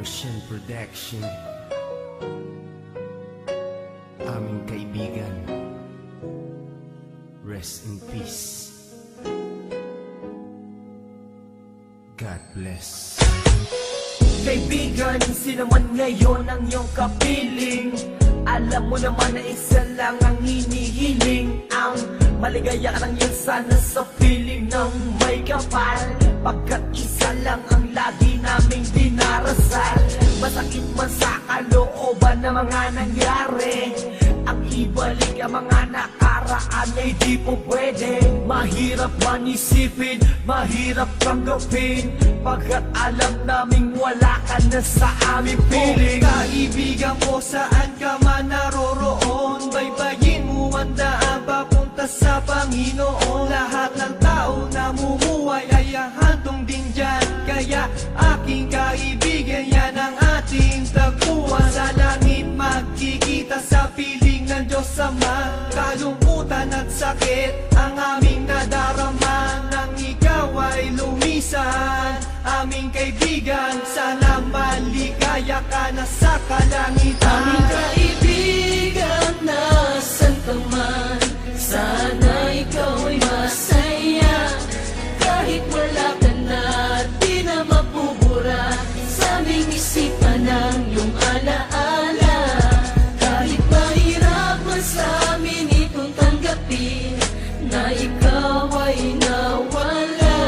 Ocean Production. Aming kaibigan, rest in peace. God bless. Kaibigan, sino man ngayon ang iyong kapiling, alam mo naman na isa lang ang hinihiling. Ang maligaya ka lang yan sana sa piling ng may kapal, pagkat isa lang ang lagi naming dinarasal. Masakit man sa kalooban na mga nangyari, ang ibalik ang mga nakaraan ay di po pwede. Mahirap man isipin, mahirap tanggapin, pagkat alam naming wala ka na sa aming piling. Kaibigan ko, saan ka man naroroon, baybayin mo ang daan papunta sa Panginoon. Lahat ng tao na mumuhay ay hantong din dyan, kaya aking kaibigan, yan ang ating tagpuan. Sa langit magkikita sa piling ng Diyos Ama, kalungkutan at sakit ang aming nadarama. Nang ikaw ay lumisan, aming kaibigan, sana maligaya ka na sa kalangitan. Aming kaibigan, nasan ka man, sana ikaw ay masaya. Kahit wala ka na, di na mapubura sa aming isipan ng iyong alaala. Kahit mahirap man sa amin itong tanggapin na ikaw ay nawala,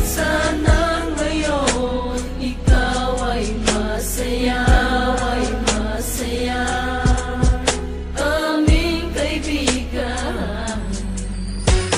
sana ngayon ikaw ay masaya, ay masaya. Aming kaibigan,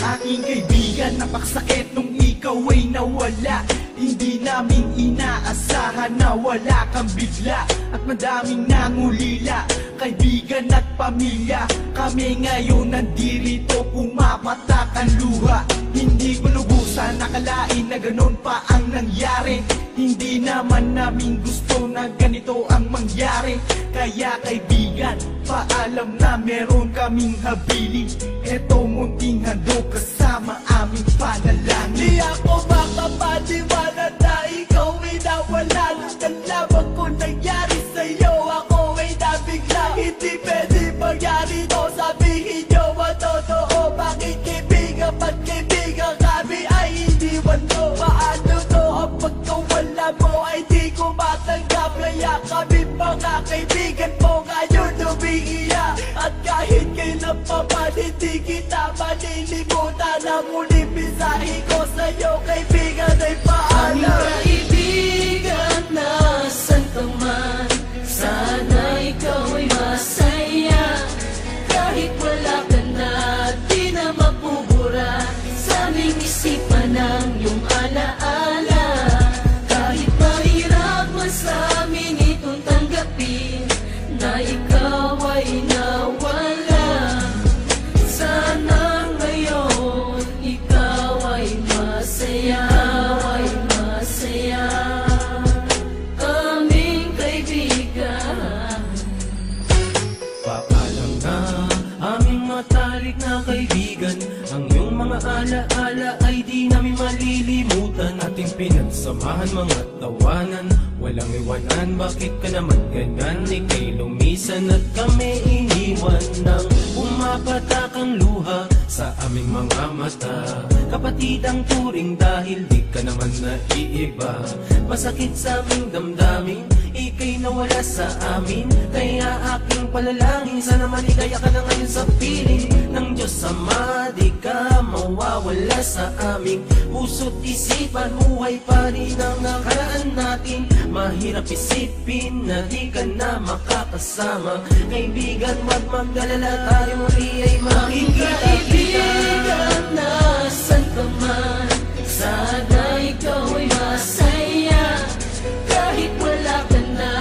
Aking kaibigan, napakasakit nung ikaw ay nawala. Hindi namin inaasahan na wala kang bigla, at madaming nangulila, kaibigan at pamilya. Kami ngayon nandirito, pumapatak ang luha. Hindi ko lubusan nakalain na ganon pa ang nangyari. Hindi naman namin gusto na ganito ang mangyari. Kaya kaibigan, paalam na meron kaming habili. Eto munting handog kasama aming panalangin. Di ako makapaniwala na ikaw ay nawala. Ang lamang ko nangyari sa'yo, ako ay nabigla. Hindi pwede mangyari to, sabihin nyo ang totoo. Bakit kaibigan, ba't kaibigan kami ay iniwan mo? Paano to ang pagkawala mo ay di ko matanggap? Kaya kami mga kaibigan mo ngayon umiiyak, at kahit kailan pa man hindi kita malilimutan. Ang muling mensahe ko sa'yo kaibigan ay aming paalam. kaibigan, nasan ka man, sana ikaw ay masaya. Kahit wala ka na, di na mapubura sa aming isipan ng iyong alaala. Kahit mahirap man sa amin itong tanggapin na ikaw ay nawala, sana ngayon ikaw ay masaya, ay masaya. Aming kaibigan, Paalam na aming matalik na kaibigan, ang iyong mga alaala ay di namin malilimutan. Ating pinagsamahan mga tawanan, walang iwanan. Bakit ka naman ganyan? Ika'y lumisan at kami iniwan ng pumapatak ang luha sa aming mga mata. Kapatid ang turing dahil di ka naman naiiba. Masakit sa aming damdamin, ika'y nawala sa amin. Kaya aking palalangin, sana maligaya ka na ngayon sa piling ng Diyos Ama. Di ka mawawala sa aming puso't isipan. Buhay pa rin ang nakaraan natin. Mahirap isipin na di ka na makakasama. Kaibigan, wag magdalala, tayo muli ay aming makikita-kita. kaibigan, nasan ka man, sana ikaw ay masaya. Kahit wala ka na,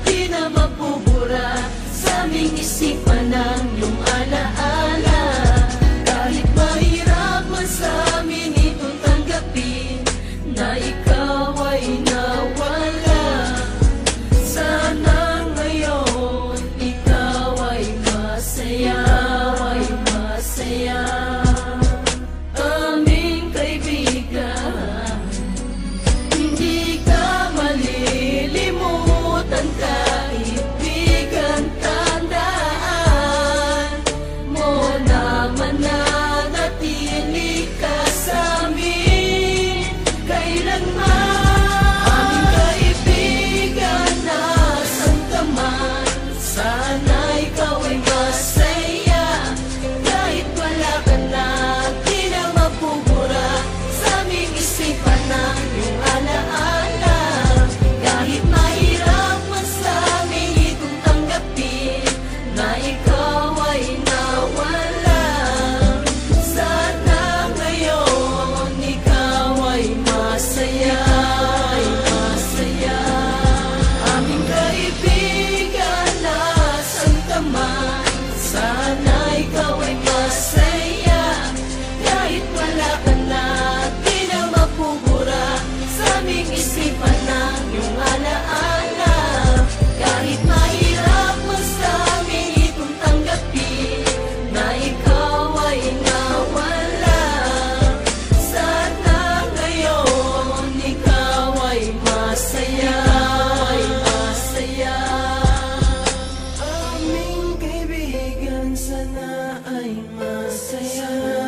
di na mapubura sa aming isipan ng iyong alaala. Kahit mahirap man sa amin itong tanggapin na ikaw ay nawala, sana ngayon ikaw ay masaya, ay masaya. Aming kaibigan, ay masaya.